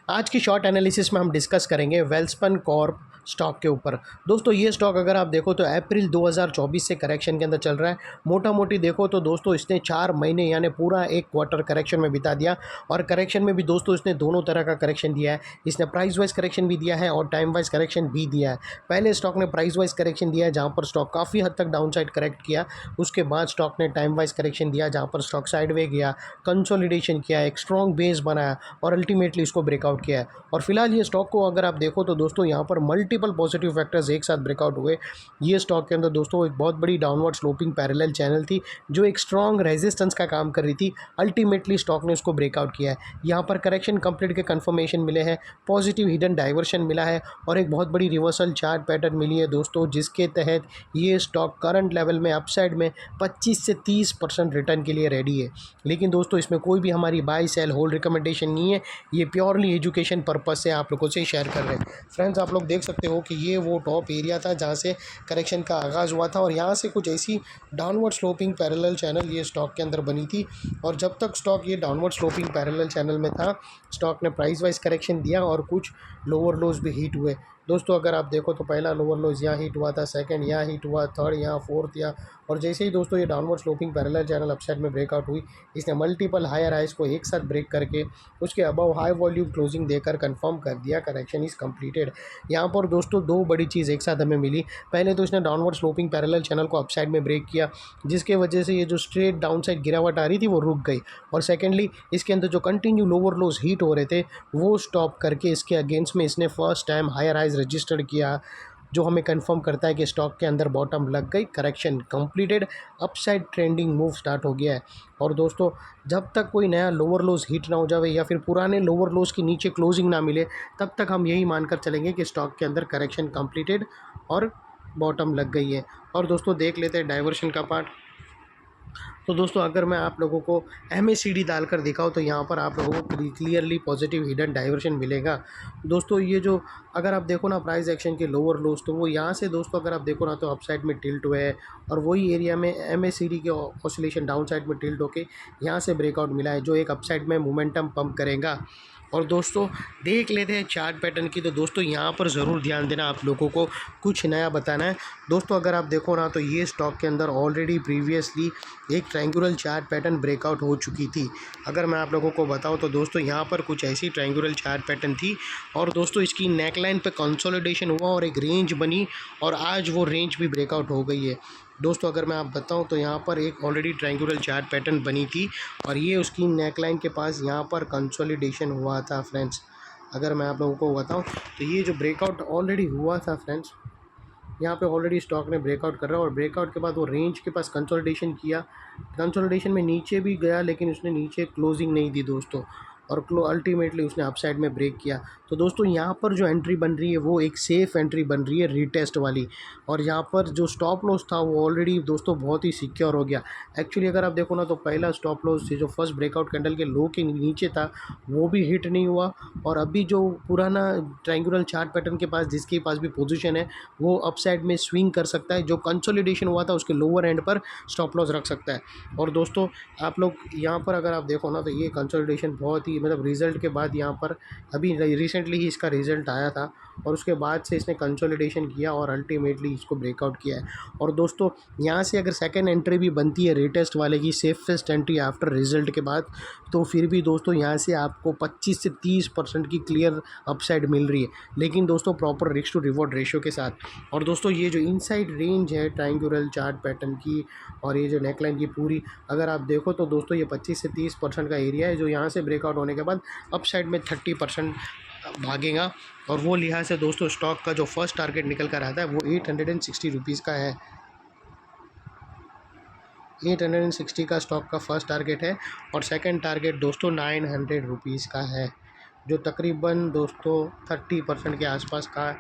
आज की short analysis में हम डिस्कस करेंगे वेल्सपन कॉर्प स्टॉक के ऊपर। दोस्तों ये स्टॉक अगर आप देखो तो अप्रैल 2024 से करेक्शन के अंदर चल रहा है। मोटा मोटी देखो तो दोस्तों इसने 4 महीने यानी पूरा एक क्वार्टर करेक्शन में बिता दिया। और करेक्शन में भी दोस्तों इसने दोनों तरह का करेक्शन दिया है। इसने प्राइस वाइज करेक्शन भी दिया है और टाइम वाइज करेक्शन भी दिया है। पहले स्टॉक ने प्राइस वाइज करेक्शन दिया है जहाँ पर स्टॉक काफ़ी हद तक डाउन साइड करेक्ट किया। उसके बाद स्टॉक ने टाइम वाइज करेक्शन दिया जहाँ पर स्टॉक साइडवे गया, कंसोलिडेशन किया, एक स्ट्रॉन्ग बेस बनाया और अल्टीमेटली इसको ब्रेकआउट किया है। और फिलहाल ये स्टॉक को अगर आप देखो तो दोस्तों यहाँ पर मल्टीपल पॉजिटिव फैक्टर्स एक साथ ब्रेकआउट हुए। ये स्टॉक के अंदर दोस्तों एक बहुत बड़ी डाउनवर्ड स्लोपिंग पैरेलल चैनल थी जो एक स्ट्रॉन्ग रेजिस्टेंस का काम कर रही थी। अल्टीमेटली स्टॉक ने उसको ब्रेकआउट किया है। यहाँ पर करेक्शन कंप्लीट के कंफर्मेशन मिले हैं, पॉजिटिव हिडन डाइवर्शन मिला है और एक बहुत बड़ी रिवर्सल चार्ट पैटर्न मिली है दोस्तों, जिसके तहत ये स्टॉक करंट लेवल में अपसाइड में 25 से 30% रिटर्न के लिए रेडी है। लेकिन दोस्तों इसमें कोई भी हमारी बाय सेल होल्ड रिकमेंडेशन नहीं है, ये प्योरली एजुकेशन पर्पस से आप लोगों से शेयर कर रहे हैं। फ्रेंड्स आप लोग देख सकते हो कि ये वो टॉप एरिया था जहाँ से करेक्शन का आगाज़ हुआ था और यहाँ से कुछ ऐसी डाउनवर्ड स्लोपिंग पैरेलल चैनल ये स्टॉक के अंदर बनी थी। और जब तक स्टॉक ये डाउनवर्ड स्लोपिंग पैरेलल चैनल में था, स्टॉक ने प्राइस वाइज करेक्शन दिया और कुछ लोअर लोज भी हिट हुए। दोस्तों अगर आप देखो तो पहला लोअर लोज यहाँ हिट हुआ था, सेकंड यहाँ हिट हुआ, थर्ड यहाँ, फोर्थ यहाँ, और जैसे ही दोस्तों ये downward sloping parallel channel upside में ब्रेकआउट हुई, इसने मल्टीपल हायर हाइज को एक साथ ब्रेक करके उसके अबव हाई वॉल्यूम क्लोजिंग देकर कंफर्म कर दिया करेक्शन इज़ कंप्लीटेड। यहाँ पर दोस्तों दो बड़ी चीज़ एक साथ हमें मिली। पहले तो इसने डाउनवर्ड स्लोपिंग पैरेलल चैनल को अपसाइड में ब्रेक किया, जिसके वजह से ये जो स्ट्रेट डाउन साइड गिरावट आ रही थी वो रुक गई। और सेकेंडली इसके अंदर जो कंटिन्यू लोअर लोज हीट हो रहे थे वो स्टॉप करके इसके अगेंस्ट में इसने first time higher highs registered किया, जो हमें कंफर्म करता है कि स्टॉक के अंदर बॉटम लग गई, correction completed, upside trending move start हो गया है। और दोस्तों जब तक कोई नया लोअर लोज हिट ना हो जाए या फिर पुराने लोअर लोज के नीचे क्लोजिंग ना मिले, तब तक हम यही मानकर चलेंगे कि स्टॉक के अंदर करेक्शन कंप्लीटेड और बॉटम लग गई है। और दोस्तों देख लेते हैं डाइवर्शन का पार्ट। तो दोस्तों अगर मैं आप लोगों को MACD डालकर दिखाऊँ तो यहाँ पर आप लोगों को क्लियरली पॉजिटिव हिडन डाइवर्शन मिलेगा। दोस्तों ये जो अगर आप देखो ना प्राइस एक्शन के लोअर लोज, तो वो यहाँ से दोस्तों अगर आप देखो ना तो अपसाइड में टिल्ट हुए हैं और वही एरिया में MACD के ऑसिलेशन डाउन साइड में टिल्ट होके यहाँ से ब्रेकआउट मिला है, जो एक अपसाइड में मोमेंटम पंप करेगा। और दोस्तों देख लेते हैं चार्ट पैटर्न की। तो दोस्तों यहाँ पर ज़रूर ध्यान देना, आप लोगों को कुछ नया बताना है। दोस्तों अगर आप देखो ना तो ये स्टॉक के अंदर ऑलरेडी प्रीवियसली एक ट्रायंगुलर चार्ट पैटर्न ब्रेकआउट हो चुकी थी। अगर मैं आप लोगों को बताऊं तो दोस्तों यहाँ पर कुछ ऐसी ट्रायंगुलर चार्ट पैटर्न थी और दोस्तों इसकी नेकलाइन पे कंसोलिडेशन हुआ और एक रेंज बनी और आज वो रेंज भी ब्रेकआउट हो गई है। दोस्तों अगर मैं आप बताऊं तो यहाँ पर एक ऑलरेडी ट्रायंगुलर चार्ट पैटर्न बनी थी और ये उसकी नेकलाइन के पास यहाँ पर कंसोलिडेशन हुआ था फ्रेंड्स। अगर मैं आप लोगों को बताऊं तो ये जो ब्रेकआउट ऑलरेडी हुआ था फ्रेंड्स, यहाँ पे ऑलरेडी स्टॉक ने ब्रेकआउट कर रहा है और ब्रेकआउट के बाद वो रेंज के पास कंसोलिडेशन किया। कंसोलिडेशन में नीचे भी गया लेकिन उसने नीचे क्लोजिंग नहीं दी दोस्तों, और अल्टीमेटली उसने अपसाइड में ब्रेक किया। तो दोस्तों यहाँ पर जो एंट्री बन रही है वो एक सेफ़ एंट्री बन रही है रीटेस्ट वाली, और यहाँ पर जो स्टॉप लॉस था वो ऑलरेडी दोस्तों बहुत ही सिक्योर हो गया। एक्चुअली अगर आप देखो ना तो पहला स्टॉप लॉस जो फर्स्ट ब्रेकआउट कैंडल के लो के नीचे था वो भी हिट नहीं हुआ, और अभी जो पुराना ट्रायंगुलर चार्ट पैटर्न के पास जिसके पास भी पोजीशन है वो अपसाइड में स्विंग कर सकता है। जो कंसोलिडेशन हुआ था उसके लोअर एंड पर स्टॉप लॉस रख सकता है। और दोस्तों आप लोग यहाँ पर अगर आप देखो ना तो ये कंसोलिडेशन बहुत ही मतलब रिज़ल्ट के बाद यहाँ पर अभी रिसेंटली ही इसका रिज़ल्ट आया था और उसके बाद से इसने कंसोलिडेशन किया और अल्टीमेटली इसको ब्रेकआउट किया है। और दोस्तों यहाँ से अगर सेकंड एंट्री भी बनती है रेटेस्ट वाले की, सेफेस्ट एंट्री आफ्टर रिज़ल्ट के बाद, तो फिर भी दोस्तों यहाँ से आपको 25 से 30% की क्लियर अपसाइड मिल रही है, लेकिन दोस्तों proper risk to reward ratio के साथ। और दोस्तों ये जो इनसाइड रेंज है ट्रायंगुलर चार्ट पैटर्न की और ये जो नेकलाइन की पूरी अगर आप देखो तो दोस्तों ये 25 से 30% का एरिया है जो यहाँ से ब्रेकआउट होने के बाद अपसाइड में 30% भागेगा। और वो लिहाज से दोस्तों स्टॉक का जो फर्स्ट टारगेट निकल कर आता है वो 860 रुपीज़ का है। 860 का स्टॉक का फर्स्ट टारगेट है और सेकंड टारगेट दोस्तों 900 रुपीज़ का है, जो तकरीबन दोस्तों 30% के आसपास का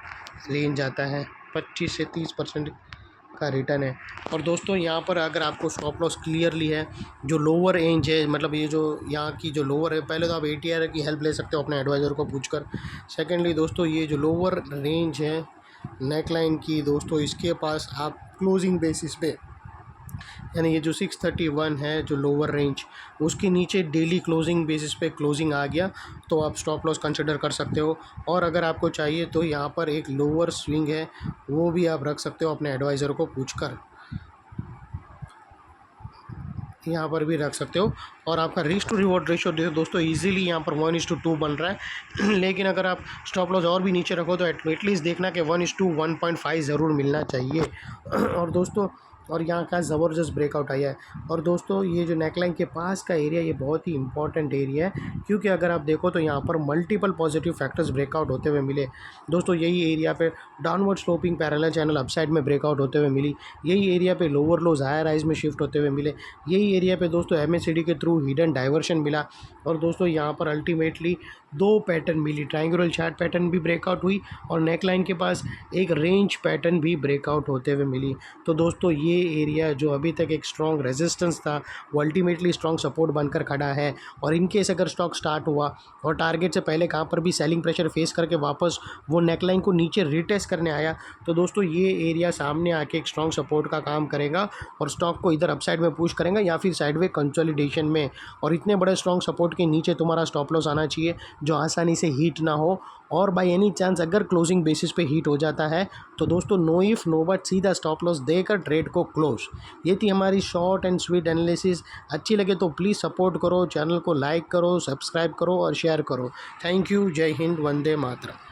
रेंज आता है। 25 से 30% का रिटर्न है। और दोस्तों यहाँ पर अगर आपको स्टॉप लॉस क्लियरली है, जो लोअर रेंज है मतलब ये जो यहाँ की जो लोअर है, पहले तो आप ATR की हेल्प ले सकते हो अपने एडवाइज़र को पूछकर। सेकेंडली दोस्तों ये जो लोअर रेंज है नेकलाइन की दोस्तों, इसके पास आप क्लोजिंग बेसिस पे यानी ये जो 631 है जो लोअर रेंज, उसके नीचे डेली क्लोजिंग बेसिस पे क्लोजिंग आ गया तो आप स्टॉप लॉस कंसिडर कर सकते हो। और अगर आपको चाहिए तो यहाँ पर एक लोअर स्विंग है, वो भी आप रख सकते हो अपने एडवाइज़र को पूछकर, यहाँ पर भी रख सकते हो। और आपका रिस्क टू रिवॉर्ड रेशियो दोस्तों इजीली यहाँ पर 1:2 बन रहा है लेकिन अगर आप स्टॉप लॉस और भी नीचे रखो तो एटलीस्ट देखना कि 1:1.5 ज़रूर मिलना चाहिए और दोस्तों, और यहाँ का ज़बरदस्त ब्रेकआउट आया है। और दोस्तों ये जो नेकलाइन के पास का एरिया, ये बहुत ही इंपॉर्टेंट एरिया है, क्योंकि अगर आप देखो तो यहाँ पर मल्टीपल पॉजिटिव फैक्टर्स ब्रेकआउट होते हुए मिले। दोस्तों यही एरिया पे downward sloping parallel channel upside में ब्रेकआउट होते हुए मिली, यही एरिया पे लोअर लोज हायर हाइज में शिफ्ट होते हुए मिले, यही एरिया पे दोस्तों MACD के थ्रू हिडन डाइवर्शन मिला। और दोस्तों यहाँ पर अल्टीमेटली दो पैटर्न मिली, ट्रायंगुलर चार्ट पैटर्न भी ब्रेकआउट हुई और नेकलाइन के पास एक रेंज पैटर्न भी ब्रेकआउट होते हुए मिली। तो दोस्तों ये एरिया जो अभी तक एक स्ट्रॉन्ग रेजिस्टेंस था, वो अल्टीमेटली स्ट्रॉन्ग सपोर्ट बनकर खड़ा है। और इनकेस अगर स्टॉक स्टार्ट हुआ और टारगेट से पहले कहाँ पर भी सेलिंग प्रेशर फेस करके वापस वो नेकलाइन को नीचे रिटेस्ट करने आया, तो दोस्तों ये एरिया सामने आके एक स्ट्रॉन्ग सपोर्ट का काम करेगा और स्टॉक को इधर अपसाइड में पुश करेगा या फिर साइडवे कंसोलिडेशन में। और इतने बड़े स्ट्रॉन्ग सपोर्ट के नीचे तुम्हारा स्टॉप लॉस आना चाहिए जो आसानी से हीट ना हो। और बाय एनी चांस अगर क्लोजिंग बेसिस पे हीट हो जाता है तो दोस्तों नो इफ नो बट सीधा स्टॉप लॉस देकर ट्रेड को क्लोज। ये थी हमारी शॉर्ट एंड स्वीट एनालिसिस। अच्छी लगे तो प्लीज़ सपोर्ट करो, चैनल को लाइक करो, सब्सक्राइब करो और शेयर करो। Thank you. जय हिंद, वंदे मातरम।